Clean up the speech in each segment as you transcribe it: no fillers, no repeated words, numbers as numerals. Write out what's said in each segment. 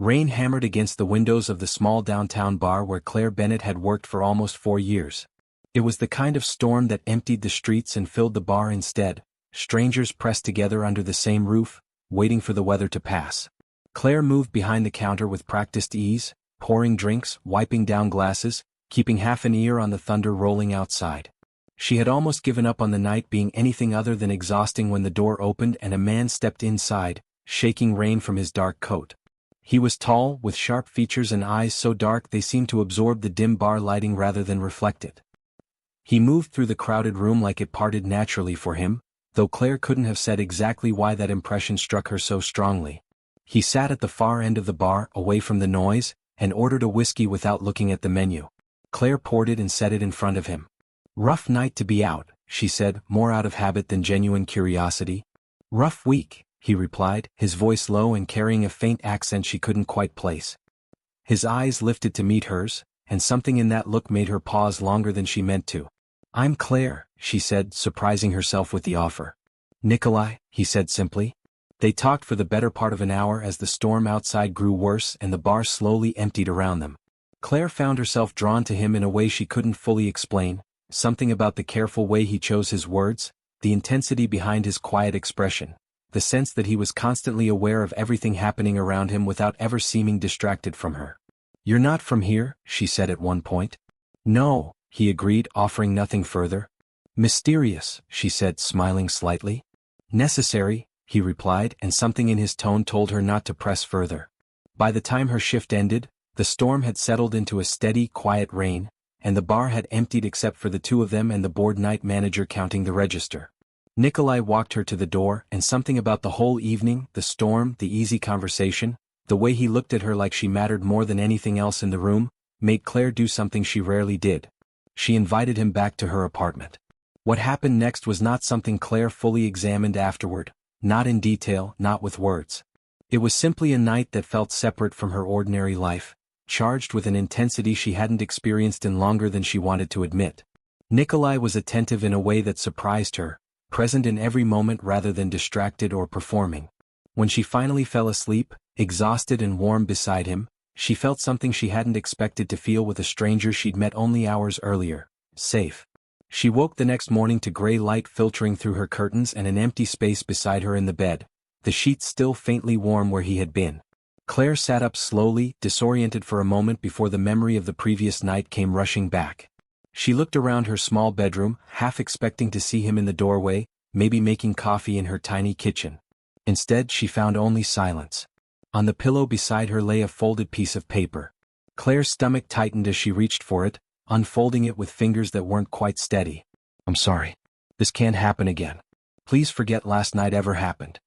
Rain hammered against the windows of the small downtown bar where Claire Bennett had worked for almost 4 years. It was the kind of storm that emptied the streets and filled the bar instead, strangers pressed together under the same roof, waiting for the weather to pass. Claire moved behind the counter with practiced ease, pouring drinks, wiping down glasses, keeping half an ear on the thunder rolling outside. She had almost given up on the night being anything other than exhausting when the door opened and a man stepped inside, shaking rain from his dark coat. He was tall, with sharp features and eyes so dark they seemed to absorb the dim bar lighting rather than reflect it. He moved through the crowded room like it parted naturally for him, though Claire couldn't have said exactly why that impression struck her so strongly. He sat at the far end of the bar, away from the noise, and ordered a whiskey without looking at the menu. Claire poured it and set it in front of him. "Rough night to be out," she said, more out of habit than genuine curiosity. "Rough week," he replied, his voice low and carrying a faint accent she couldn't quite place. His eyes lifted to meet hers, and something in that look made her pause longer than she meant to. "I'm Claire," she said, surprising herself with the offer. "Nikolai," he said simply. They talked for the better part of an hour as the storm outside grew worse and the bar slowly emptied around them. Claire found herself drawn to him in a way she couldn't fully explain, something about the careful way he chose his words, the intensity behind his quiet expression, the sense that he was constantly aware of everything happening around him without ever seeming distracted from her. "You're not from here," she said at one point. "No," he agreed, offering nothing further. "Mysterious," she said, smiling slightly. "Necessary," he replied, and something in his tone told her not to press further. By the time her shift ended, the storm had settled into a steady, quiet rain, and the bar had emptied except for the two of them and the bored night manager counting the register. Nikolai walked her to the door, and something about the whole evening, the storm, the easy conversation, the way he looked at her like she mattered more than anything else in the room, made Claire do something she rarely did. She invited him back to her apartment. What happened next was not something Claire fully examined afterward, not in detail, not with words. It was simply a night that felt separate from her ordinary life, charged with an intensity she hadn't experienced in longer than she wanted to admit. Nikolai was attentive in a way that surprised her, present in every moment rather than distracted or performing. When she finally fell asleep, exhausted and warm beside him, she felt something she hadn't expected to feel with a stranger she'd met only hours earlier: safe. She woke the next morning to gray light filtering through her curtains and an empty space beside her in the bed, the sheets still faintly warm where he had been. Claire sat up slowly, disoriented for a moment before the memory of the previous night came rushing back. She looked around her small bedroom, half expecting to see him in the doorway, maybe making coffee in her tiny kitchen. Instead, she found only silence. On the pillow beside her lay a folded piece of paper. Claire's stomach tightened as she reached for it, unfolding it with fingers that weren't quite steady. "I'm sorry. This can't happen again. Please forget last night ever happened."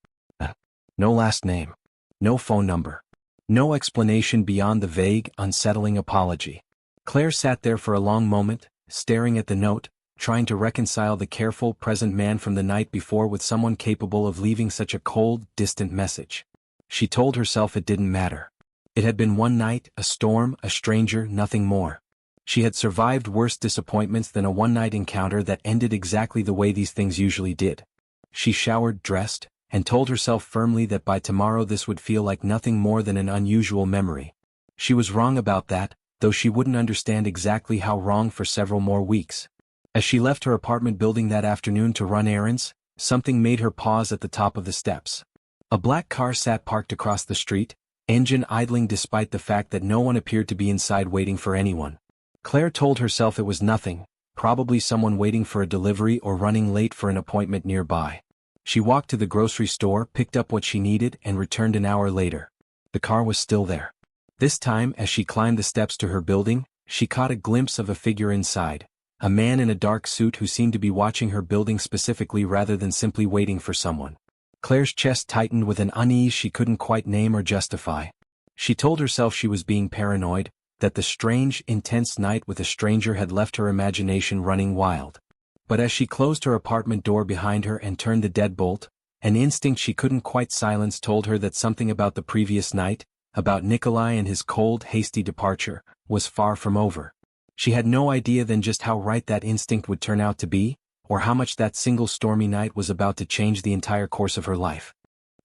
No last name. No phone number. No explanation beyond the vague, unsettling apology. Claire sat there for a long moment, staring at the note, trying to reconcile the careful, present man from the night before with someone capable of leaving such a cold, distant message. She told herself it didn't matter. It had been one night, a storm, a stranger, nothing more. She had survived worse disappointments than a one-night encounter that ended exactly the way these things usually did. She showered, dressed, and told herself firmly that by tomorrow this would feel like nothing more than an unusual memory. She was wrong about that, though she wouldn't understand exactly how wrong for several more weeks. As she left her apartment building that afternoon to run errands, something made her pause at the top of the steps. A black car sat parked across the street, engine idling despite the fact that no one appeared to be inside waiting for anyone. Claire told herself it was nothing, probably someone waiting for a delivery or running late for an appointment nearby. She walked to the grocery store, picked up what she needed, and returned an hour later. The car was still there. This time, as she climbed the steps to her building, she caught a glimpse of a figure inside, a man in a dark suit who seemed to be watching her building specifically rather than simply waiting for someone. Claire's chest tightened with an unease she couldn't quite name or justify. She told herself she was being paranoid, that the strange, intense night with a stranger had left her imagination running wild. But as she closed her apartment door behind her and turned the deadbolt, an instinct she couldn't quite silence told her that something about the previous night, about Nikolai and his cold, hasty departure, was far from over. She had no idea then just how right that instinct would turn out to be, or how much that single stormy night was about to change the entire course of her life.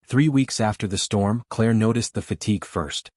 3 weeks after the storm, Claire noticed the fatigue first.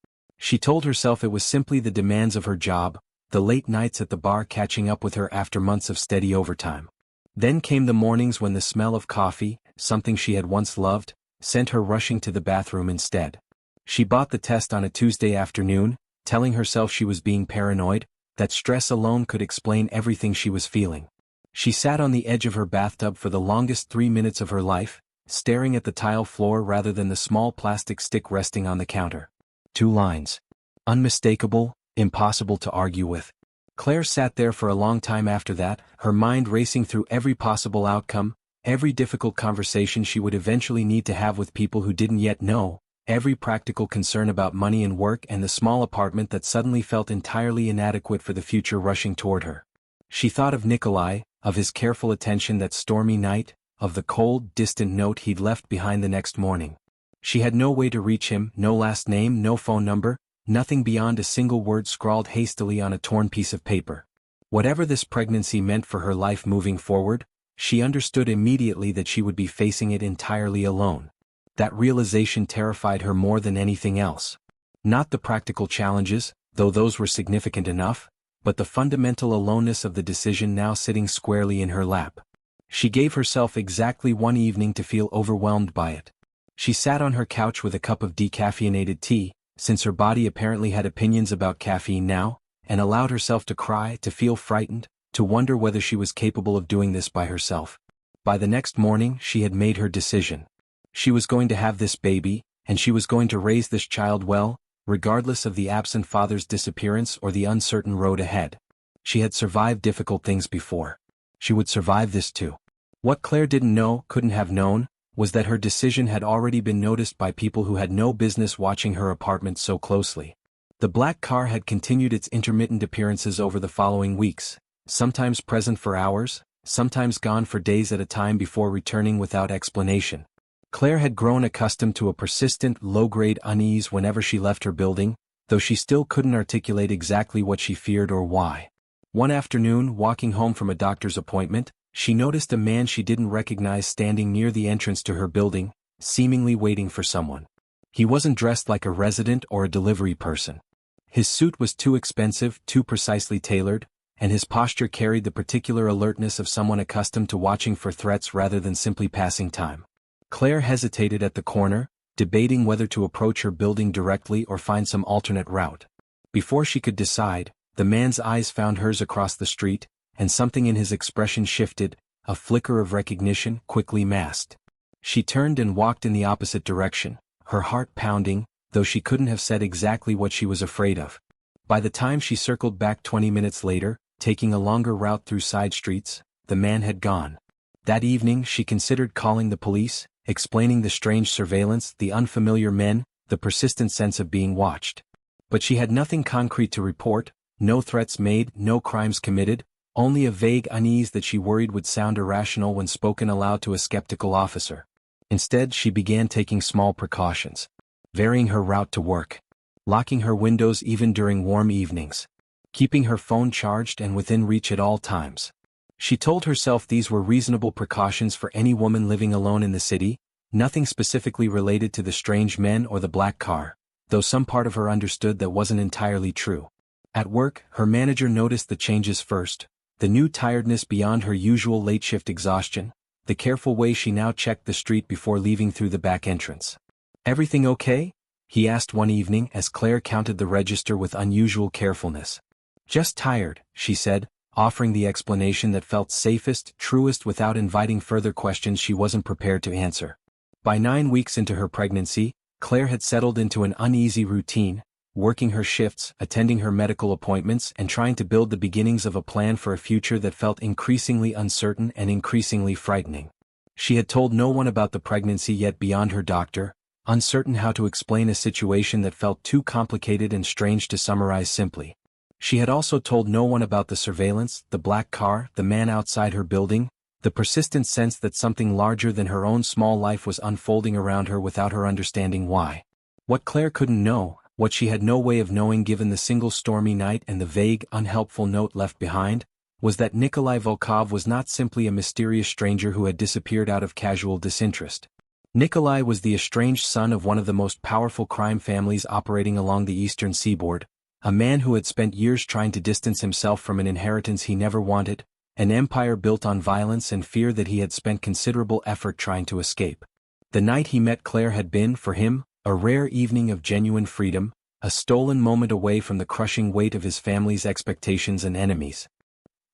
She told herself it was simply the demands of her job, the late nights at the bar catching up with her after months of steady overtime. Then came the mornings when the smell of coffee, something she had once loved, sent her rushing to the bathroom instead. She bought the test on a Tuesday afternoon, telling herself she was being paranoid, that stress alone could explain everything she was feeling. She sat on the edge of her bathtub for the longest 3 minutes of her life, staring at the tile floor rather than the small plastic stick resting on the counter. 2 lines. Unmistakable, impossible to argue with. Claire sat there for a long time after that, her mind racing through every possible outcome, every difficult conversation she would eventually need to have with people who didn't yet know, every practical concern about money and work, and the small apartment that suddenly felt entirely inadequate for the future rushing toward her. She thought of Nikolai, of his careful attention that stormy night, of the cold, distant note he'd left behind the next morning. She had no way to reach him, no last name, no phone number, nothing beyond a single word scrawled hastily on a torn piece of paper. Whatever this pregnancy meant for her life moving forward, she understood immediately that she would be facing it entirely alone. That realization terrified her more than anything else. Not the practical challenges, though those were significant enough, but the fundamental aloneness of the decision now sitting squarely in her lap. She gave herself exactly 1 evening to feel overwhelmed by it. She sat on her couch with a cup of decaffeinated tea, since her body apparently had opinions about caffeine now, and allowed herself to cry, to feel frightened, to wonder whether she was capable of doing this by herself. By the next morning she had made her decision. She was going to have this baby, and she was going to raise this child well, regardless of the absent father's disappearance or the uncertain road ahead. She had survived difficult things before. She would survive this too. What Claire didn't know, couldn't have known, was that her decision had already been noticed by people who had no business watching her apartment so closely. The black car had continued its intermittent appearances over the following weeks, sometimes present for hours, sometimes gone for days at a time before returning without explanation. Claire had grown accustomed to a persistent, low-grade unease whenever she left her building, though she still couldn't articulate exactly what she feared or why. One afternoon, walking home from a doctor's appointment, she noticed a man she didn't recognize standing near the entrance to her building, seemingly waiting for someone. He wasn't dressed like a resident or a delivery person. His suit was too expensive, too precisely tailored, and his posture carried the particular alertness of someone accustomed to watching for threats rather than simply passing time. Claire hesitated at the corner, debating whether to approach her building directly or find some alternate route. Before she could decide, the man's eyes found hers across the street, and something in his expression shifted, a flicker of recognition quickly masked. She turned and walked in the opposite direction, her heart pounding, though she couldn't have said exactly what she was afraid of. By the time she circled back 20 minutes later, taking a longer route through side streets, the man had gone. That evening she considered calling the police, explaining the strange surveillance, the unfamiliar men, the persistent sense of being watched. But she had nothing concrete to report, no threats made, no crimes committed, only a vague unease that she worried would sound irrational when spoken aloud to a skeptical officer. Instead, she began taking small precautions, varying her route to work, locking her windows even during warm evenings, keeping her phone charged and within reach at all times. She told herself these were reasonable precautions for any woman living alone in the city, nothing specifically related to the strange men or the black car, though some part of her understood that wasn't entirely true. At work, her manager noticed the changes first, the new tiredness beyond her usual late-shift exhaustion, the careful way she now checked the street before leaving through the back entrance. "Everything okay?" he asked one evening as Claire counted the register with unusual carefulness. "Just tired," she said, offering the explanation that felt safest, truest without inviting further questions she wasn't prepared to answer. By 9 weeks into her pregnancy, Claire had settled into an uneasy routine, working her shifts, attending her medical appointments, and trying to build the beginnings of a plan for a future that felt increasingly uncertain and increasingly frightening. She had told no one about the pregnancy yet beyond her doctor, uncertain how to explain a situation that felt too complicated and strange to summarize simply. She had also told no one about the surveillance, the black car, the man outside her building, the persistent sense that something larger than her own small life was unfolding around her without her understanding why. What Claire couldn't know, what she had no way of knowing given the single stormy night and the vague, unhelpful note left behind, was that Nikolai Volkov was not simply a mysterious stranger who had disappeared out of casual disinterest. Nikolai was the estranged son of one of the most powerful crime families operating along the eastern seaboard, a man who had spent years trying to distance himself from an inheritance he never wanted, an empire built on violence and fear that he had spent considerable effort trying to escape. The night he met Claire had been, for him, a rare evening of genuine freedom, a stolen moment away from the crushing weight of his family's expectations and enemies.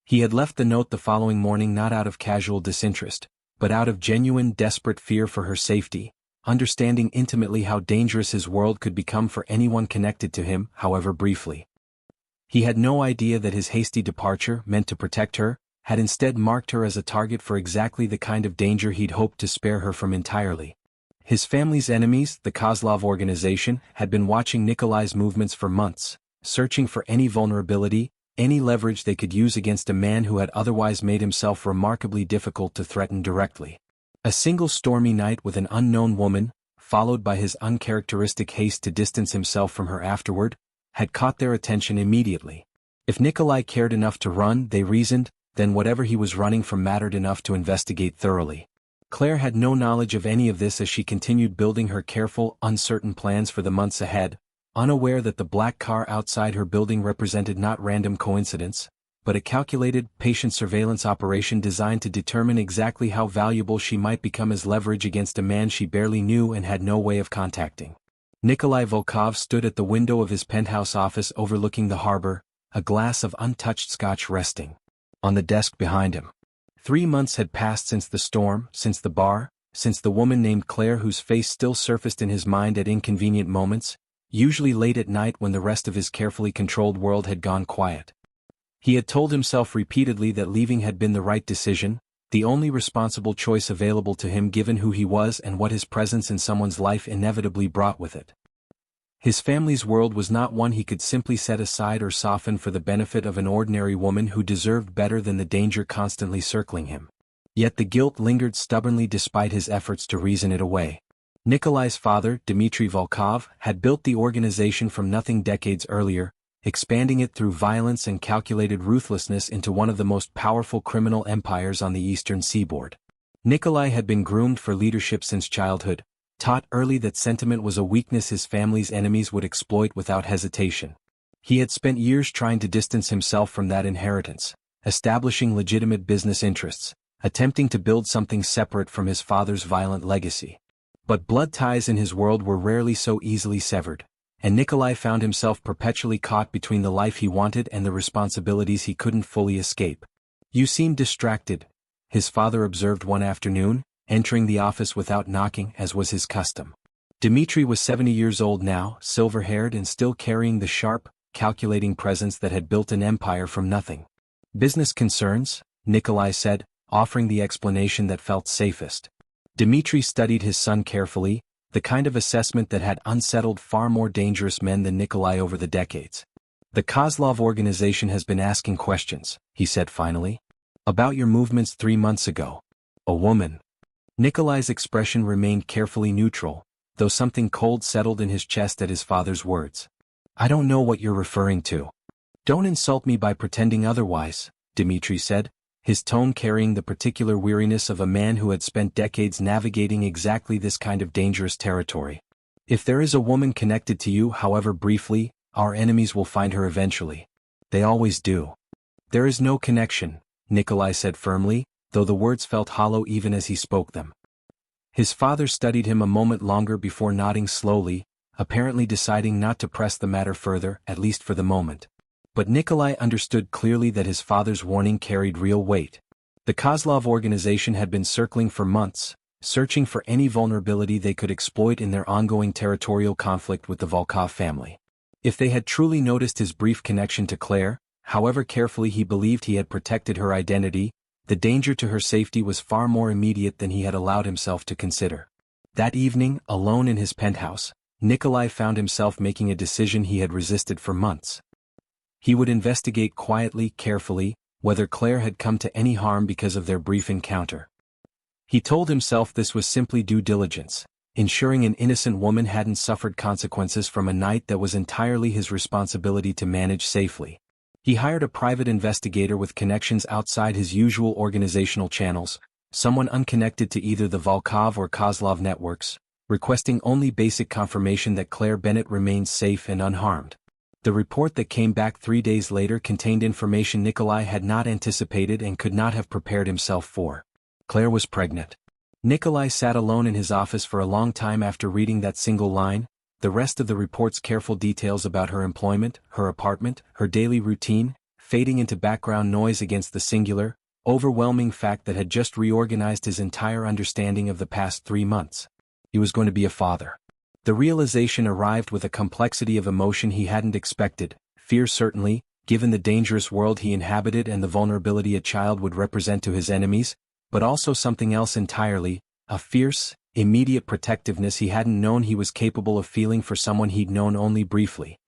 He had left the note the following morning not out of casual disinterest, but out of genuine, desperate fear for her safety, understanding intimately how dangerous his world could become for anyone connected to him, however briefly. He had no idea that his hasty departure, meant to protect her, had instead marked her as a target for exactly the kind of danger he'd hoped to spare her from entirely. His family's enemies, the Kozlov organization, had been watching Nikolai's movements for months, searching for any vulnerability, any leverage they could use against a man who had otherwise made himself remarkably difficult to threaten directly. A single stormy night with an unknown woman, followed by his uncharacteristic haste to distance himself from her afterward, had caught their attention immediately. If Nikolai cared enough to run, they reasoned, then whatever he was running from mattered enough to investigate thoroughly. Claire had no knowledge of any of this as she continued building her careful, uncertain plans for the months ahead, unaware that the black car outside her building represented not random coincidence, but a calculated, patient surveillance operation designed to determine exactly how valuable she might become as leverage against a man she barely knew and had no way of contacting. Nikolai Volkov stood at the window of his penthouse office overlooking the harbor, a glass of untouched scotch resting on the desk behind him. 3 months had passed since the storm, since the bar, since the woman named Claire whose face still surfaced in his mind at inconvenient moments, usually late at night when the rest of his carefully controlled world had gone quiet. He had told himself repeatedly that leaving had been the right decision, the only responsible choice available to him given who he was and what his presence in someone's life inevitably brought with it. His family's world was not one he could simply set aside or soften for the benefit of an ordinary woman who deserved better than the danger constantly circling him. Yet the guilt lingered stubbornly despite his efforts to reason it away. Nikolai's father, Dmitry Volkov, had built the organization from nothing decades earlier, expanding it through violence and calculated ruthlessness into one of the most powerful criminal empires on the eastern seaboard. Nikolai had been groomed for leadership since childhood, taught early that sentiment was a weakness his family's enemies would exploit without hesitation. He had spent years trying to distance himself from that inheritance, establishing legitimate business interests, attempting to build something separate from his father's violent legacy. But blood ties in his world were rarely so easily severed, and Nikolai found himself perpetually caught between the life he wanted and the responsibilities he couldn't fully escape. "You seem distracted," his father observed one afternoon, entering the office without knocking as was his custom. Dmitry was 70 years old now, silver-haired and still carrying the sharp, calculating presence that had built an empire from nothing. "Business concerns?" Nikolai said, offering the explanation that felt safest. Dmitry studied his son carefully, the kind of assessment that had unsettled far more dangerous men than Nikolai over the decades. "The Kozlov organization has been asking questions," he said finally. "About your movements 3 months ago." "A woman." Nikolai's expression remained carefully neutral, though something cold settled in his chest at his father's words. "I don't know what you're referring to." "Don't insult me by pretending otherwise," Dmitry said, his tone carrying the particular weariness of a man who had spent decades navigating exactly this kind of dangerous territory. "If there is a woman connected to you, however briefly, our enemies will find her eventually. They always do." "There is no connection," Nikolai said firmly, though the words felt hollow even as he spoke them. His father studied him a moment longer before nodding slowly, apparently deciding not to press the matter further, at least for the moment. But Nikolai understood clearly that his father's warning carried real weight. The Kozlov organization had been circling for months, searching for any vulnerability they could exploit in their ongoing territorial conflict with the Volkov family. If they had truly noticed his brief connection to Claire, however carefully he believed he had protected her identity, the danger to her safety was far more immediate than he had allowed himself to consider. That evening, alone in his penthouse, Nikolai found himself making a decision he had resisted for months. He would investigate quietly, carefully, whether Claire had come to any harm because of their brief encounter. He told himself this was simply due diligence, ensuring an innocent woman hadn't suffered consequences from a night that was entirely his responsibility to manage safely. He hired a private investigator with connections outside his usual organizational channels, someone unconnected to either the Volkov or Kozlov networks, requesting only basic confirmation that Claire Bennett remains safe and unharmed. The report that came back 3 days later contained information Nikolai had not anticipated and could not have prepared himself for. Claire was pregnant. Nikolai sat alone in his office for a long time after reading that single line. The rest of the report's careful details about her employment, her apartment, her daily routine, fading into background noise against the singular, overwhelming fact that had just reorganized his entire understanding of the past 3 months. He was going to be a father. The realization arrived with a complexity of emotion he hadn't expected, fear certainly, given the dangerous world he inhabited and the vulnerability a child would represent to his enemies, but also something else entirely, a fierce, immediate protectiveness he hadn't known he was capable of feeling for someone he'd known only briefly.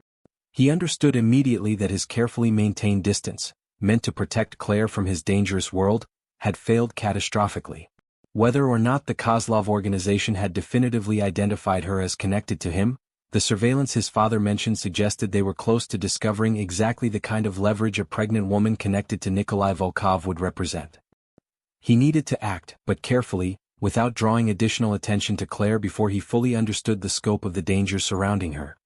He understood immediately that his carefully maintained distance, meant to protect Claire from his dangerous world, had failed catastrophically. Whether or not the Kozlov organization had definitively identified her as connected to him, the surveillance his father mentioned suggested they were close to discovering exactly the kind of leverage a pregnant woman connected to Nikolai Volkov would represent. He needed to act, but carefully, without drawing additional attention to Claire before he fully understood the scope of the dangers surrounding her.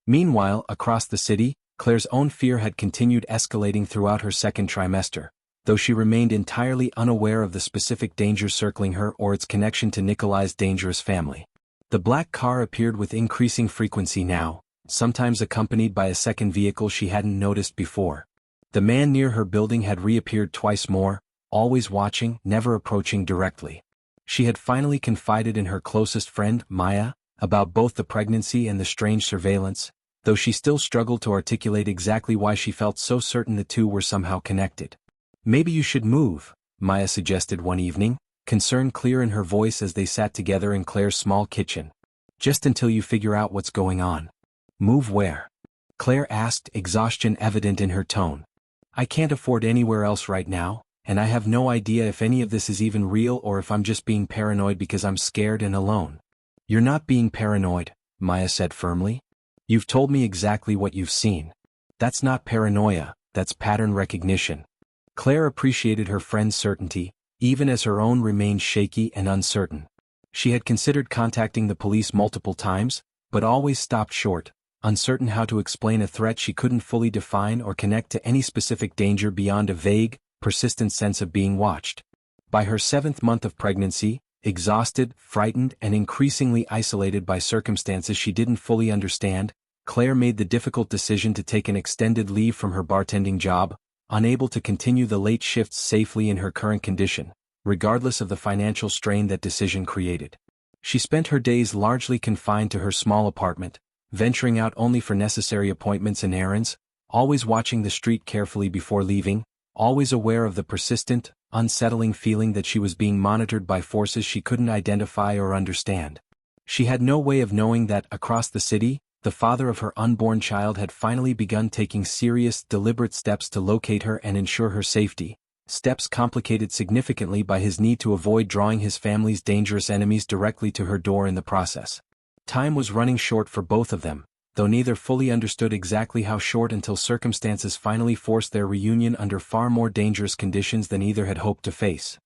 Meanwhile, across the city, Claire's own fear had continued escalating throughout her second trimester, though she remained entirely unaware of the specific danger circling her or its connection to Nikolai's dangerous family. The black car appeared with increasing frequency now, sometimes accompanied by a second vehicle she hadn't noticed before. The man near her building had reappeared twice more, always watching, never approaching directly. She had finally confided in her closest friend, Maya, about both the pregnancy and the strange surveillance, though she still struggled to articulate exactly why she felt so certain the two were somehow connected. "Maybe you should move," Maya suggested one evening, concern clear in her voice as they sat together in Claire's small kitchen. "Just until you figure out what's going on." "Move where?" Claire asked, exhaustion evident in her tone. "I can't afford anywhere else right now, and I have no idea if any of this is even real or if I'm just being paranoid because I'm scared and alone." "You're not being paranoid," Maya said firmly. "You've told me exactly what you've seen. That's not paranoia, that's pattern recognition." Claire appreciated her friend's certainty, even as her own remained shaky and uncertain. She had considered contacting the police multiple times, but always stopped short, uncertain how to explain a threat she couldn't fully define or connect to any specific danger beyond a vague, persistent sense of being watched. By her 7th month of pregnancy, exhausted, frightened, and increasingly isolated by circumstances she didn't fully understand, Claire made the difficult decision to take an extended leave from her bartending job, unable to continue the late shifts safely in her current condition, regardless of the financial strain that decision created. She spent her days largely confined to her small apartment, venturing out only for necessary appointments and errands, always watching the street carefully before leaving, always aware of the persistent, unsettling feeling that she was being monitored by forces she couldn't identify or understand. She had no way of knowing that, across the city, the father of her unborn child had finally begun taking serious, deliberate steps to locate her and ensure her safety, steps complicated significantly by his need to avoid drawing his family's dangerous enemies directly to her door in the process. Time was running short for both of them, though neither fully understood exactly how short until circumstances finally forced their reunion under far more dangerous conditions than either had hoped to face.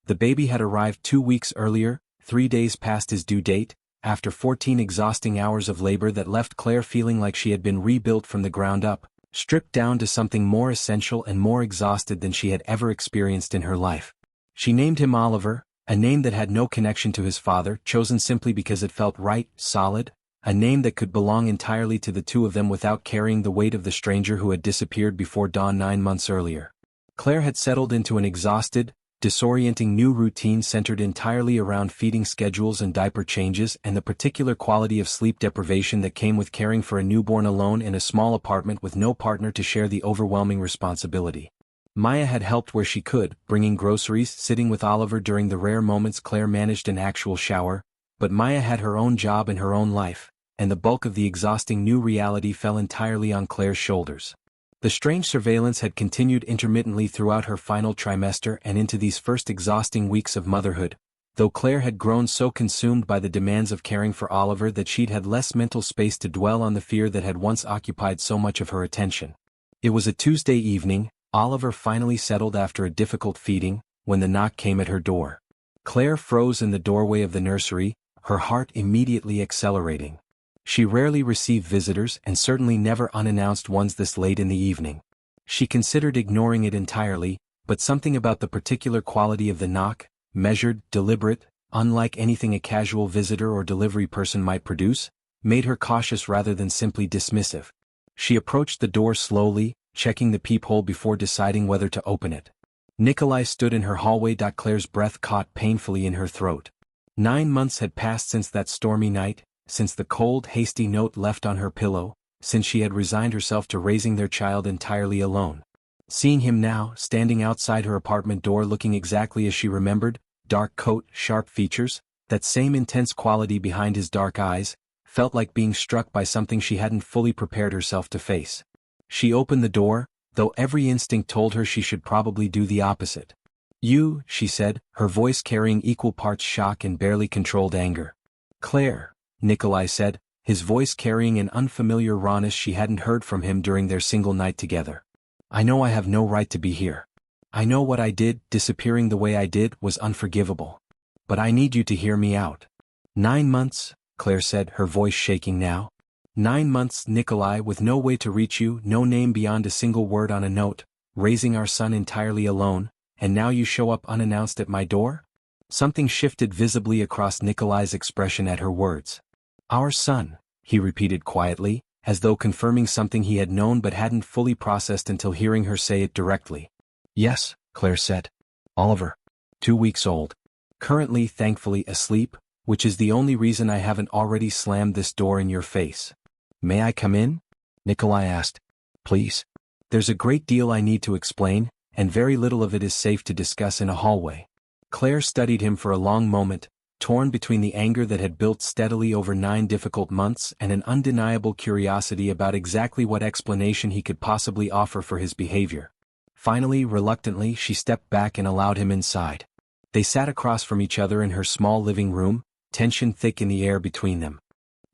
The baby had arrived 2 weeks earlier, 3 days past his due date, after 14 exhausting hours of labor that left Claire feeling like she had been rebuilt from the ground up, stripped down to something more essential and more exhausted than she had ever experienced in her life. She named him Oliver, a name that had no connection to his father, chosen simply because it felt right, solid, a name that could belong entirely to the two of them without carrying the weight of the stranger who had disappeared before dawn 9 months earlier. Claire had settled into an exhausted, disorienting new routine centered entirely around feeding schedules and diaper changes and the particular quality of sleep deprivation that came with caring for a newborn alone in a small apartment with no partner to share the overwhelming responsibility. Maya had helped where she could, bringing groceries, sitting with Oliver during the rare moments Claire managed an actual shower, but Maya had her own job and her own life, and the bulk of the exhausting new reality fell entirely on Claire's shoulders. The strange surveillance had continued intermittently throughout her final trimester and into these first exhausting weeks of motherhood, though Claire had grown so consumed by the demands of caring for Oliver that she'd had less mental space to dwell on the fear that had once occupied so much of her attention. It was a Tuesday evening, Oliver finally settled after a difficult feeding, when the knock came at her door. Claire froze in the doorway of the nursery, her heart immediately accelerating. She rarely received visitors and certainly never unannounced ones this late in the evening. She considered ignoring it entirely, but something about the particular quality of the knock, measured, deliberate, unlike anything a casual visitor or delivery person might produce, made her cautious rather than simply dismissive. She approached the door slowly, checking the peephole before deciding whether to open it. Nikolai stood in her hallway. Claire's breath caught painfully in her throat. 9 months had passed since that stormy night, since the cold, hasty note left on her pillow, since she had resigned herself to raising their child entirely alone. Seeing him now, standing outside her apartment door looking exactly as she remembered, dark coat, sharp features, that same intense quality behind his dark eyes, felt like being struck by something she hadn't fully prepared herself to face. She opened the door, though every instinct told her she should probably do the opposite. "You," she said, her voice carrying equal parts shock and barely controlled anger. "Claire," Nikolai said, his voice carrying an unfamiliar rawness she hadn't heard from him during their single night together. "I know I have no right to be here. I know what I did, disappearing the way I did, was unforgivable. But I need you to hear me out." 9 months, Claire said, her voice shaking now. 9 months, Nikolai, with no way to reach you, no name beyond a single word on a note, raising our son entirely alone, and now you show up unannounced at my door? Something shifted visibly across Nikolai's expression at her words. "Our son," he repeated quietly, as though confirming something he had known but hadn't fully processed until hearing her say it directly. "Yes," Claire said. "Oliver. 2 weeks old. Currently, thankfully, asleep, which is the only reason I haven't already slammed this door in your face." "May I come in?" Nikolai asked. "Please. There's a great deal I need to explain, and very little of it is safe to discuss in a hallway." Claire studied him for a long moment, torn between the anger that had built steadily over 9 difficult months and an undeniable curiosity about exactly what explanation he could possibly offer for his behavior. Finally, reluctantly, she stepped back and allowed him inside. They sat across from each other in her small living room, tension thick in the air between them.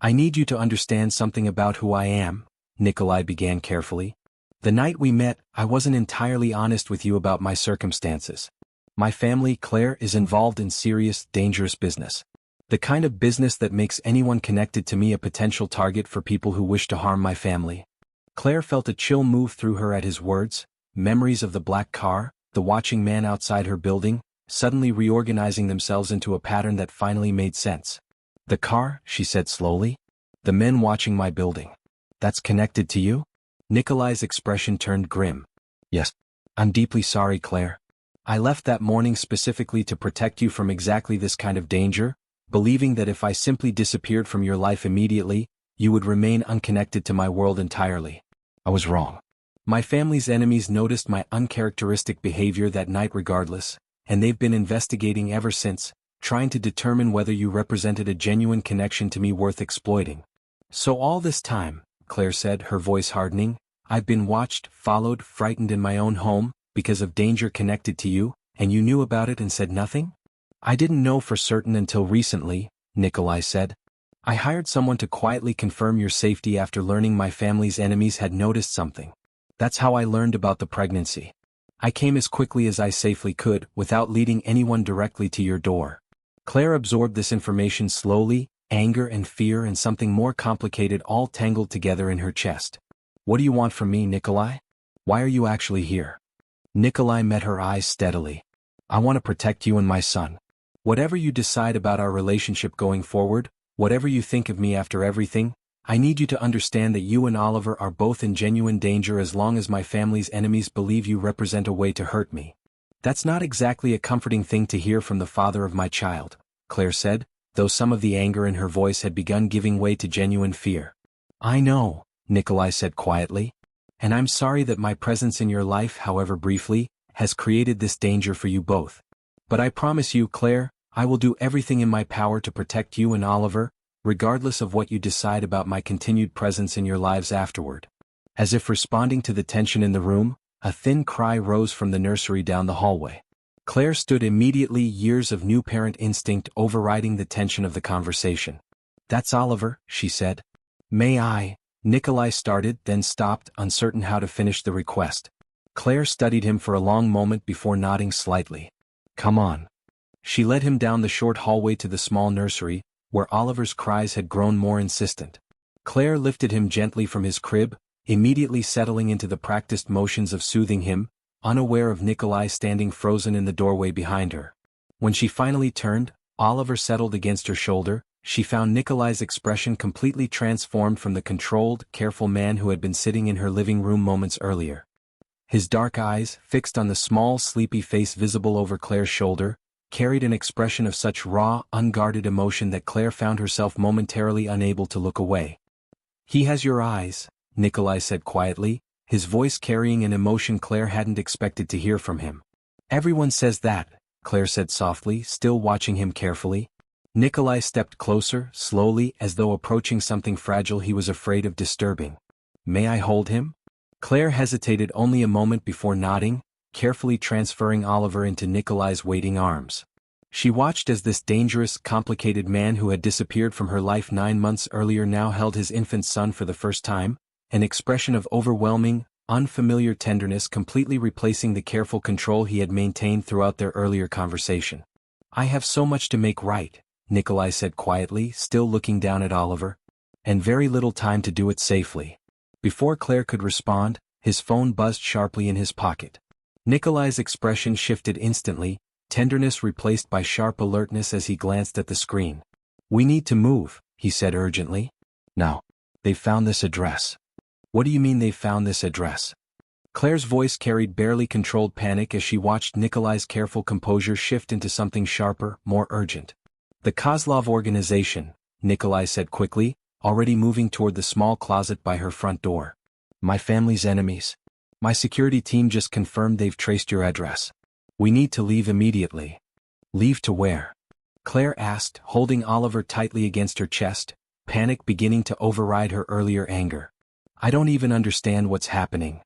"I need you to understand something about who I am," Nikolai began carefully. "The night we met, I wasn't entirely honest with you about my circumstances. My family, Claire, is involved in serious, dangerous business. The kind of business that makes anyone connected to me a potential target for people who wish to harm my family." Claire felt a chill move through her at his words, memories of the black car, the watching man outside her building, suddenly reorganizing themselves into a pattern that finally made sense. "The car," she said slowly. "The men watching my building. That's connected to you?" Nikolai's expression turned grim. "Yes. I'm deeply sorry, Claire. I left that morning specifically to protect you from exactly this kind of danger, believing that if I simply disappeared from your life immediately, you would remain unconnected to my world entirely. I was wrong. My family's enemies noticed my uncharacteristic behavior that night regardless, and they've been investigating ever since, trying to determine whether you represented a genuine connection to me worth exploiting. So all this time," Claire said, her voice hardening, "I've been watched, followed, frightened in my own home, because of danger connected to you, and you knew about it and said nothing?" "I didn't know for certain until recently," Nikolai said. "I hired someone to quietly confirm your safety after learning my family's enemies had noticed something. That's how I learned about the pregnancy. I came as quickly as I safely could, without leading anyone directly to your door." Claire absorbed this information slowly, anger and fear and something more complicated all tangled together in her chest. "What do you want from me, Nikolai? Why are you actually here?" Nikolai met her eyes steadily. "I want to protect you and my son. Whatever you decide about our relationship going forward, whatever you think of me after everything, I need you to understand that you and Oliver are both in genuine danger as long as my family's enemies believe you represent a way to hurt me." "That's not exactly a comforting thing to hear from the father of my child," Claire said, though some of the anger in her voice had begun giving way to genuine fear. "I know," Nikolai said quietly. "And I'm sorry that my presence in your life, however briefly, has created this danger for you both. But I promise you, Claire, I will do everything in my power to protect you and Oliver, regardless of what you decide about my continued presence in your lives afterward." As if responding to the tension in the room, a thin cry rose from the nursery down the hallway. Claire stood immediately, years of new parent instinct overriding the tension of the conversation. "That's Oliver," she said. "May I?" Nikolai started, then stopped, uncertain how to finish the request. Claire studied him for a long moment before nodding slightly. "Come on." She led him down the short hallway to the small nursery, where Oliver's cries had grown more insistent. Claire lifted him gently from his crib, immediately settling into the practiced motions of soothing him, unaware of Nikolai standing frozen in the doorway behind her. When she finally turned, Oliver settled against her shoulder. She found Nikolai's expression completely transformed from the controlled, careful man who had been sitting in her living room moments earlier. His dark eyes, fixed on the small, sleepy face visible over Claire's shoulder, carried an expression of such raw, unguarded emotion that Claire found herself momentarily unable to look away. "He has your eyes," Nikolai said quietly, his voice carrying an emotion Claire hadn't expected to hear from him. "Everyone says that," Claire said softly, still watching him carefully. Nikolai stepped closer, slowly, as though approaching something fragile he was afraid of disturbing. "May I hold him?" Claire hesitated only a moment before nodding, carefully transferring Oliver into Nikolai's waiting arms. She watched as this dangerous, complicated man who had disappeared from her life 9 months earlier now held his infant son for the first time, an expression of overwhelming, unfamiliar tenderness completely replacing the careful control he had maintained throughout their earlier conversation. "I have so much to make right," Nikolai said quietly, still looking down at Oliver. "And very little time to do it safely." Before Claire could respond, his phone buzzed sharply in his pocket. Nikolai's expression shifted instantly, tenderness replaced by sharp alertness as he glanced at the screen. "We need to move," he said urgently. "Now. They've found this address." "What do you mean they've found this address?" Claire's voice carried barely controlled panic as she watched Nikolai's careful composure shift into something sharper, more urgent. "The Kozlov organization," Nikolai said quickly, already moving toward the small closet by her front door. "My family's enemies. My security team just confirmed they've traced your address. We need to leave immediately." "Leave to where?" Claire asked, holding Oliver tightly against her chest, panic beginning to override her earlier anger. "I don't even understand what's happening."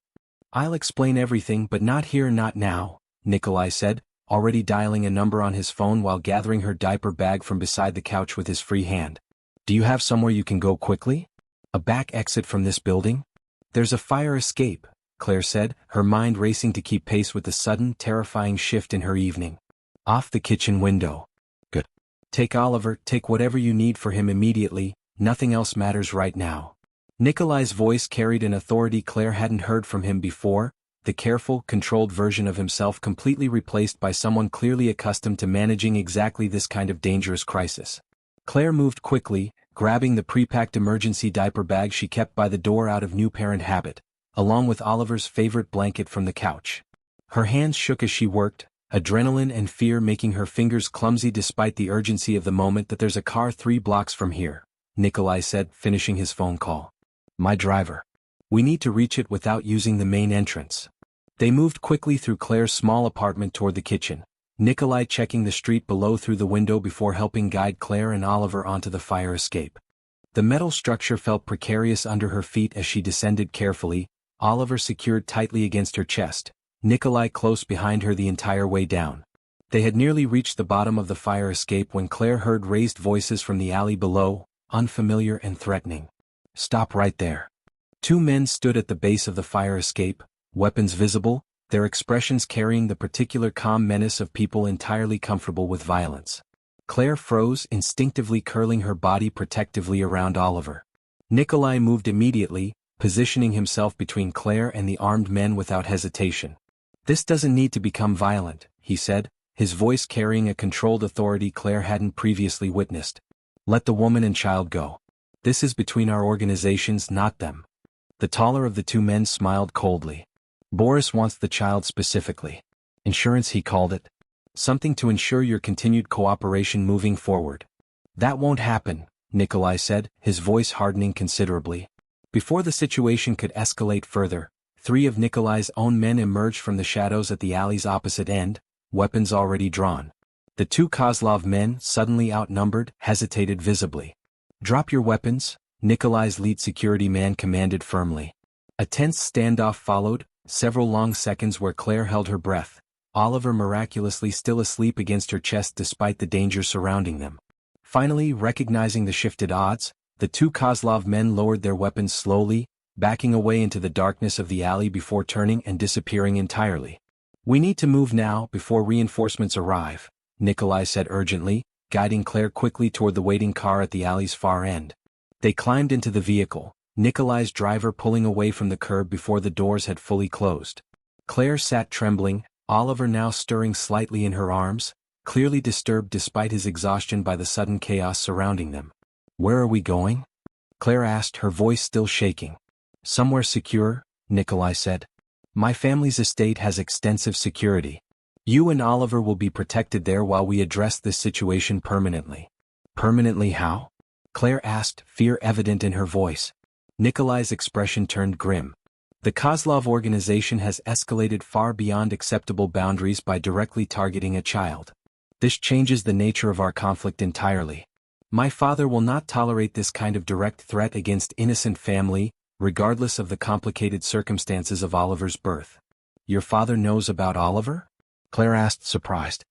"I'll explain everything but not here, not now," Nikolai said, already dialing a number on his phone while gathering her diaper bag from beside the couch with his free hand. "Do you have somewhere you can go quickly? A back exit from this building?" "There's a fire escape," Claire said, her mind racing to keep pace with the sudden, terrifying shift in her evening. "Off the kitchen window." "Good. Take Oliver, take whatever you need for him immediately, nothing else matters right now." Nikolai's voice carried an authority Claire hadn't heard from him before, the careful, controlled version of himself completely replaced by someone clearly accustomed to managing exactly this kind of dangerous crisis. Claire moved quickly, grabbing the pre-packed emergency diaper bag she kept by the door out of new parent habit, along with Oliver's favorite blanket from the couch. Her hands shook as she worked, adrenaline and fear making her fingers clumsy despite the urgency of the moment. "That there's a car 3 blocks from here," Nikolai said, finishing his phone call. "My driver. We need to reach it without using the main entrance." They moved quickly through Claire's small apartment toward the kitchen, Nikolai checking the street below through the window before helping guide Claire and Oliver onto the fire escape. The metal structure felt precarious under her feet as she descended carefully, Oliver secured tightly against her chest, Nikolai close behind her the entire way down. They had nearly reached the bottom of the fire escape when Claire heard raised voices from the alley below, unfamiliar and threatening. "Stop right there." 2 men stood at the base of the fire escape, weapons visible, their expressions carrying the particular calm menace of people entirely comfortable with violence. Claire froze, instinctively curling her body protectively around Oliver. Nikolai moved immediately, positioning himself between Claire and the armed men without hesitation. "This doesn't need to become violent," he said, his voice carrying a controlled authority Claire hadn't previously witnessed. "Let the woman and child go. This is between our organizations, not them." The taller of the 2 men smiled coldly. "Boris wants the child specifically. Insurance, he called it. Something to ensure your continued cooperation moving forward." "That won't happen," Nikolai said, his voice hardening considerably. Before the situation could escalate further, 3 of Nikolai's own men emerged from the shadows at the alley's opposite end, weapons already drawn. The 2 Kozlov men, suddenly outnumbered, hesitated visibly. "Drop your weapons," Nikolai's lead security man commanded firmly. A tense standoff followed, several long seconds where Claire held her breath, Oliver miraculously still asleep against her chest despite the danger surrounding them. Finally, recognizing the shifted odds, the 2 Kozlov men lowered their weapons slowly, backing away into the darkness of the alley before turning and disappearing entirely. "We need to move now before reinforcements arrive," Nikolai said urgently, guiding Claire quickly toward the waiting car at the alley's far end. They climbed into the vehicle, Nikolai's driver pulling away from the curb before the doors had fully closed. Claire sat trembling, Oliver now stirring slightly in her arms, clearly disturbed despite his exhaustion by the sudden chaos surrounding them. "Where are we going?" Claire asked, her voice still shaking. "Somewhere secure," Nikolai said. "My family's estate has extensive security. You and Oliver will be protected there while we address this situation permanently." "Permanently how?" Claire asked, fear evident in her voice. Nikolai's expression turned grim. "The Kozlov organization has escalated far beyond acceptable boundaries by directly targeting a child. This changes the nature of our conflict entirely. My father will not tolerate this kind of direct threat against innocent family, regardless of the complicated circumstances of Oliver's birth." "Your father knows about Oliver?" Claire asked, surprised.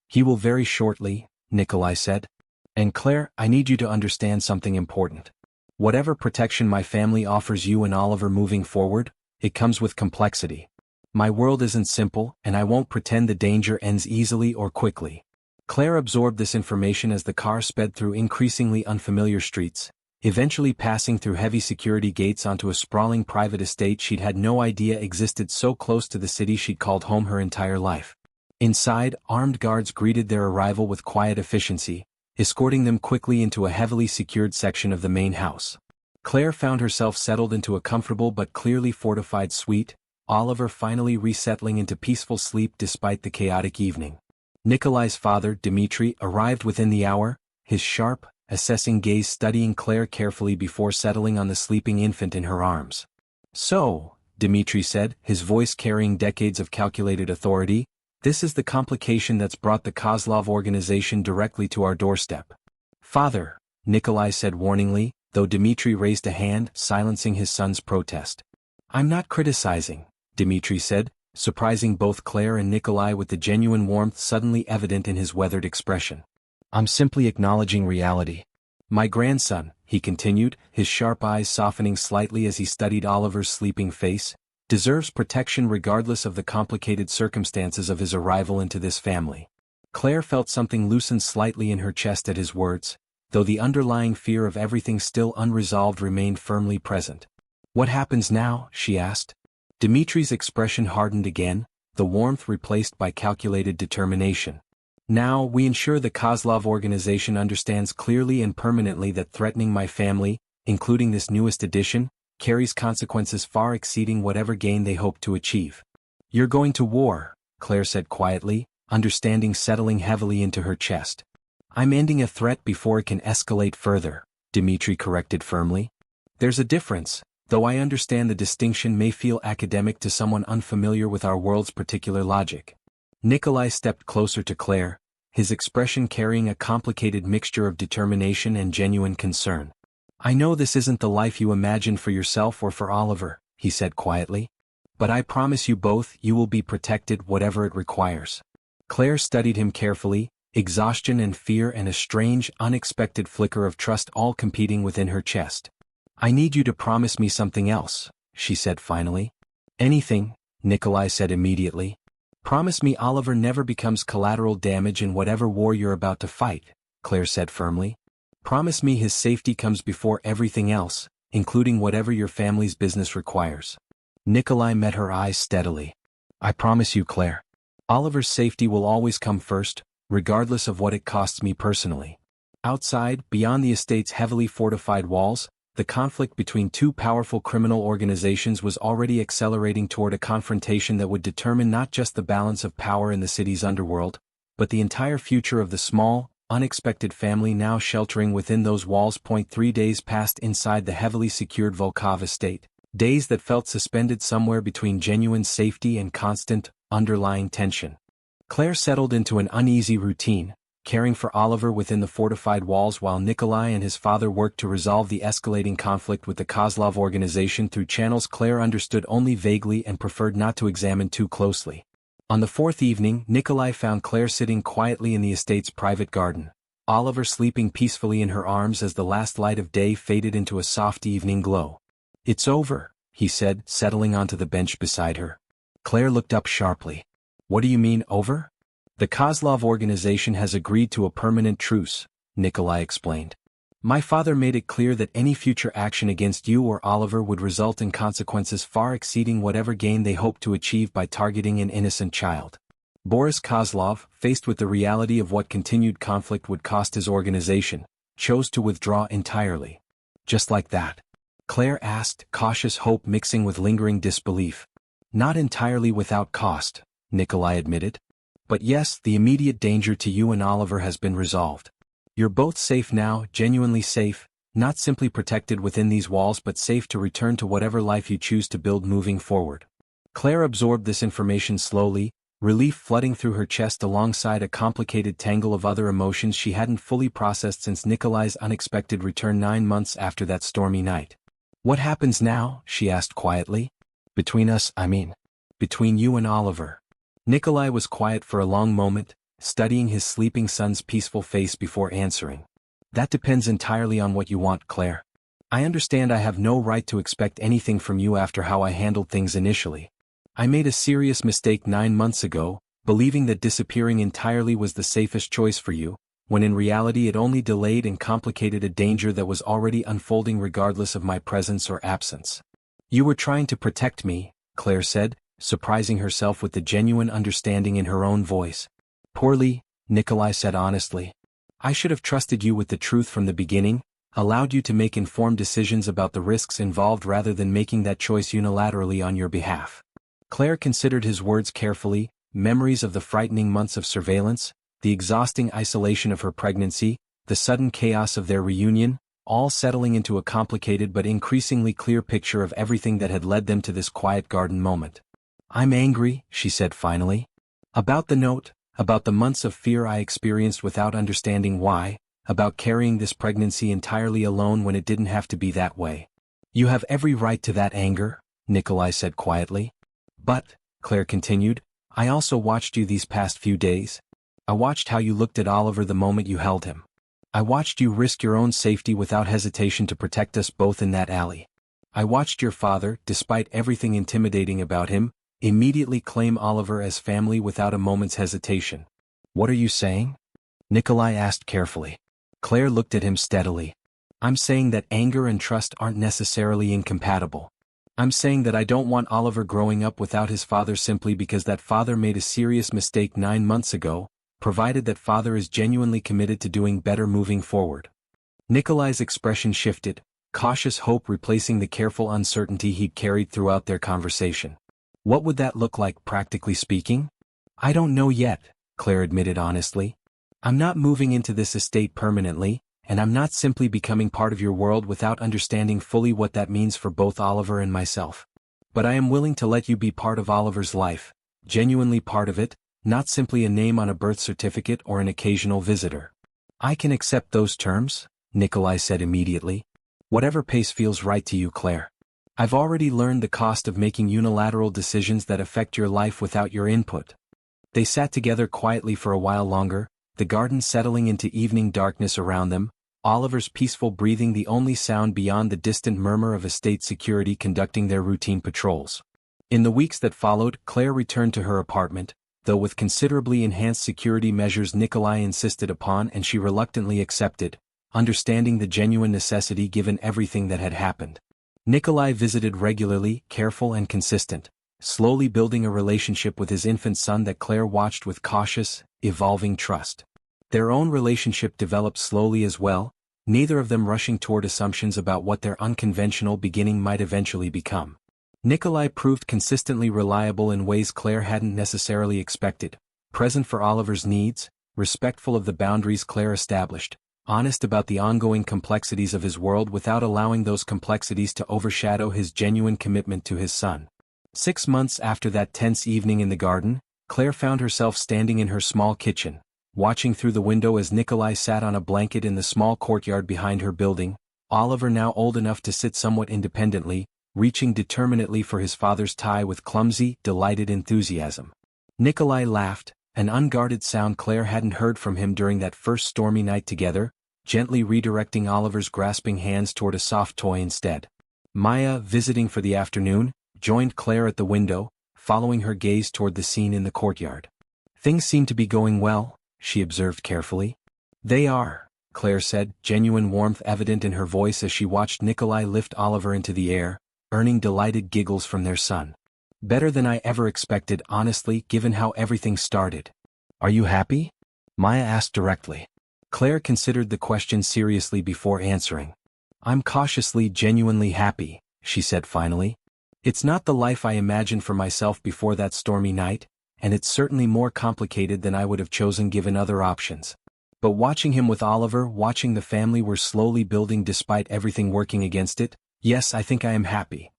"He will very shortly," Nikolai said. "And Claire, I need you to understand something important. Whatever protection my family offers you and Oliver moving forward, it comes with complexity. My world isn't simple, and I won't pretend the danger ends easily or quickly." Claire absorbed this information as the car sped through increasingly unfamiliar streets, eventually passing through heavy security gates onto a sprawling private estate she'd had no idea existed so close to the city she'd called home her entire life. Inside, armed guards greeted their arrival with quiet efficiency, escorting them quickly into a heavily secured section of the main house. Claire found herself settled into a comfortable but clearly fortified suite, Oliver finally resettling into peaceful sleep despite the chaotic evening. Nikolai's father, Dmitri, arrived within the hour, his sharp, assessing gaze studying Claire carefully before settling on the sleeping infant in her arms. "So," Dmitri said, his voice carrying decades of calculated authority, "this is the complication that's brought the Kozlov organization directly to our doorstep." "Father," Nikolai said warningly, though Dmitri raised a hand, silencing his son's protest. "I'm not criticizing," Dmitri said, surprising both Claire and Nikolai with the genuine warmth suddenly evident in his weathered expression. "I'm simply acknowledging reality. My grandson," he continued, his sharp eyes softening slightly as he studied Oliver's sleeping face, "deserves protection regardless of the complicated circumstances of his arrival into this family." Claire felt something loosen slightly in her chest at his words, though the underlying fear of everything still unresolved remained firmly present. "What happens now?" she asked. Dmitri's expression hardened again, the warmth replaced by calculated determination. "Now, we ensure the Kozlov organization understands clearly and permanently that threatening my family, including this newest addition, carries consequences far exceeding whatever gain they hope to achieve." "You're going to war," Claire said quietly, understanding settling heavily into her chest. "I'm ending a threat before it can escalate further," Dmitri corrected firmly. "There's a difference, though I understand the distinction may feel academic to someone unfamiliar with our world's particular logic." Nikolai stepped closer to Claire, his expression carrying a complicated mixture of determination and genuine concern. "I know this isn't the life you imagined for yourself or for Oliver," he said quietly. "But I promise you both you will be protected whatever it requires." Claire studied him carefully, exhaustion and fear and a strange, unexpected flicker of trust all competing within her chest. "I need you to promise me something else," she said finally. "Anything," Nikolai said immediately. "Promise me Oliver never becomes collateral damage in whatever war you're about to fight," Claire said firmly. "Promise me his safety comes before everything else, including whatever your family's business requires." Nikolai met her eyes steadily. "I promise you, Claire. Oliver's safety will always come first, regardless of what it costs me personally." Outside, beyond the estate's heavily fortified walls, the conflict between two powerful criminal organizations was already accelerating toward a confrontation that would determine not just the balance of power in the city's underworld, but the entire future of the small, unexpected family now sheltering within those walls. 3 days passed inside the heavily secured Volkov estate, days that felt suspended somewhere between genuine safety and constant, underlying tension. Claire settled into an uneasy routine, caring for Oliver within the fortified walls while Nikolai and his father worked to resolve the escalating conflict with the Kozlov organization through channels Claire understood only vaguely and preferred not to examine too closely. On the fourth evening, Nikolai found Claire sitting quietly in the estate's private garden, Oliver sleeping peacefully in her arms as the last light of day faded into a soft evening glow. "It's over," he said, settling onto the bench beside her. Claire looked up sharply. "What do you mean, over?" The Kozlov organization has agreed to a permanent truce, Nikolai explained. My father made it clear that any future action against you or Oliver would result in consequences far exceeding whatever gain they hoped to achieve by targeting an innocent child. Boris Kozlov, faced with the reality of what continued conflict would cost his organization, chose to withdraw entirely. Just like that? Claire asked, cautious hope mixing with lingering disbelief. Not entirely without cost, Nikolai admitted. But yes, the immediate danger to you and Oliver has been resolved. You're both safe now, genuinely safe, not simply protected within these walls but safe to return to whatever life you choose to build moving forward. Claire absorbed this information slowly, relief flooding through her chest alongside a complicated tangle of other emotions she hadn't fully processed since Nikolai's unexpected return 9 months after that stormy night. What happens now? She asked quietly. Between us, I mean. Between you and Oliver. Nikolai was quiet for a long moment, studying his sleeping son's peaceful face before answering. That depends entirely on what you want, Claire. I understand I have no right to expect anything from you after how I handled things initially. I made a serious mistake 9 months ago, believing that disappearing entirely was the safest choice for you, when in reality it only delayed and complicated a danger that was already unfolding regardless of my presence or absence. You were trying to protect me, Claire said, surprising herself with the genuine understanding in her own voice. Poorly, Nikolai said honestly. I should have trusted you with the truth from the beginning, allowed you to make informed decisions about the risks involved rather than making that choice unilaterally on your behalf. Claire considered his words carefully, memories of the frightening months of surveillance, the exhausting isolation of her pregnancy, the sudden chaos of their reunion, all settling into a complicated but increasingly clear picture of everything that had led them to this quiet garden moment. I'm angry, she said finally. About the note, about the months of fear I experienced without understanding why, about carrying this pregnancy entirely alone when it didn't have to be that way. You have every right to that anger, Nikolai said quietly. But, Claire continued, I also watched you these past few days. I watched how you looked at Oliver the moment you held him. I watched you risk your own safety without hesitation to protect us both in that alley. I watched your father, despite everything intimidating about him, immediately claim Oliver as family without a moment's hesitation. What are you saying? Nikolai asked carefully. Claire looked at him steadily. I'm saying that anger and trust aren't necessarily incompatible. I'm saying that I don't want Oliver growing up without his father simply because that father made a serious mistake 9 months ago, provided that father is genuinely committed to doing better moving forward. Nikolai's expression shifted, cautious hope replacing the careful uncertainty he'd carried throughout their conversation. What would that look like practically speaking? I don't know yet, Claire admitted honestly. I'm not moving into this estate permanently, and I'm not simply becoming part of your world without understanding fully what that means for both Oliver and myself. But I am willing to let you be part of Oliver's life, genuinely part of it, not simply a name on a birth certificate or an occasional visitor. I can accept those terms, Nikolai said immediately. Whatever pace feels right to you, Claire. I've already learned the cost of making unilateral decisions that affect your life without your input. They sat together quietly for a while longer, the garden settling into evening darkness around them, Oliver's peaceful breathing the only sound beyond the distant murmur of estate security conducting their routine patrols. In the weeks that followed, Claire returned to her apartment, though with considerably enhanced security measures Nikolai insisted upon and she reluctantly accepted, understanding the genuine necessity given everything that had happened. Nikolai visited regularly, careful and consistent, slowly building a relationship with his infant son that Claire watched with cautious, evolving trust. Their own relationship developed slowly as well, neither of them rushing toward assumptions about what their unconventional beginning might eventually become. Nikolai proved consistently reliable in ways Claire hadn't necessarily expected, present for Oliver's needs, respectful of the boundaries Claire established, honest about the ongoing complexities of his world without allowing those complexities to overshadow his genuine commitment to his son. 6 months after that tense evening in the garden, Claire found herself standing in her small kitchen, watching through the window as Nikolai sat on a blanket in the small courtyard behind her building, Oliver now old enough to sit somewhat independently, reaching determinedly for his father's tie with clumsy, delighted enthusiasm. Nikolai laughed, an unguarded sound Claire hadn't heard from him during that first stormy night together, gently redirecting Oliver's grasping hands toward a soft toy instead. Maya, visiting for the afternoon, joined Claire at the window, following her gaze toward the scene in the courtyard. Things seem to be going well, she observed carefully. They are, Claire said, genuine warmth evident in her voice as she watched Nikolai lift Oliver into the air, earning delighted giggles from their son. Better than I ever expected, honestly, given how everything started. Are you happy? Maya asked directly. Claire considered the question seriously before answering. I'm cautiously, genuinely happy, she said finally. It's not the life I imagined for myself before that stormy night, and it's certainly more complicated than I would have chosen given other options. But watching him with Oliver, watching the family we're slowly building despite everything working against it, yes, I think I am happy.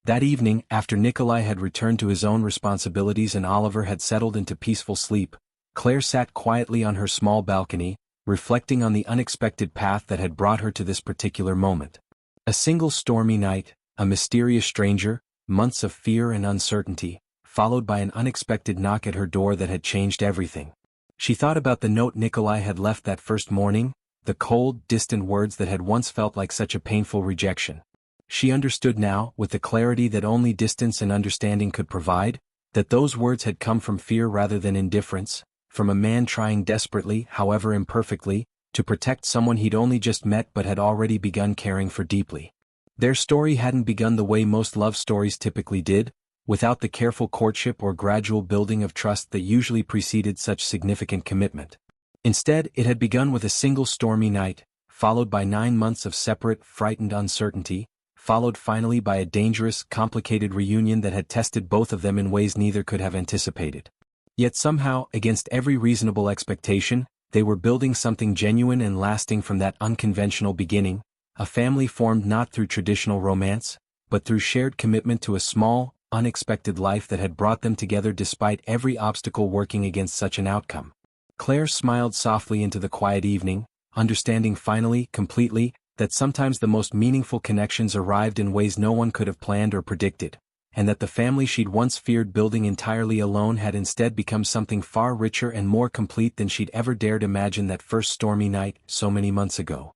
That evening, after Nikolai had returned to his own responsibilities and Oliver had settled into peaceful sleep, Claire sat quietly on her small balcony, reflecting on the unexpected path that had brought her to this particular moment. A single stormy night, a mysterious stranger, months of fear and uncertainty, followed by an unexpected knock at her door that had changed everything. She thought about the note Nikolai had left that first morning, the cold, distant words that had once felt like such a painful rejection. She understood now, with the clarity that only distance and understanding could provide, that those words had come from fear rather than indifference, from a man trying desperately, however imperfectly, to protect someone he'd only just met but had already begun caring for deeply. Their story hadn't begun the way most love stories typically did, without the careful courtship or gradual building of trust that usually preceded such significant commitment. Instead, it had begun with a single stormy night, followed by 9 months of separate, frightened uncertainty, followed finally by a dangerous, complicated reunion that had tested both of them in ways neither could have anticipated. Yet somehow, against every reasonable expectation, they were building something genuine and lasting from that unconventional beginning, a family formed not through traditional romance, but through shared commitment to a small, unexpected life that had brought them together despite every obstacle working against such an outcome. Claire smiled softly into the quiet evening, understanding finally, completely, that sometimes the most meaningful connections arrived in ways no one could have planned or predicted, and that the family she'd once feared building entirely alone had instead become something far richer and more complete than she'd ever dared imagine that first stormy night, so many months ago.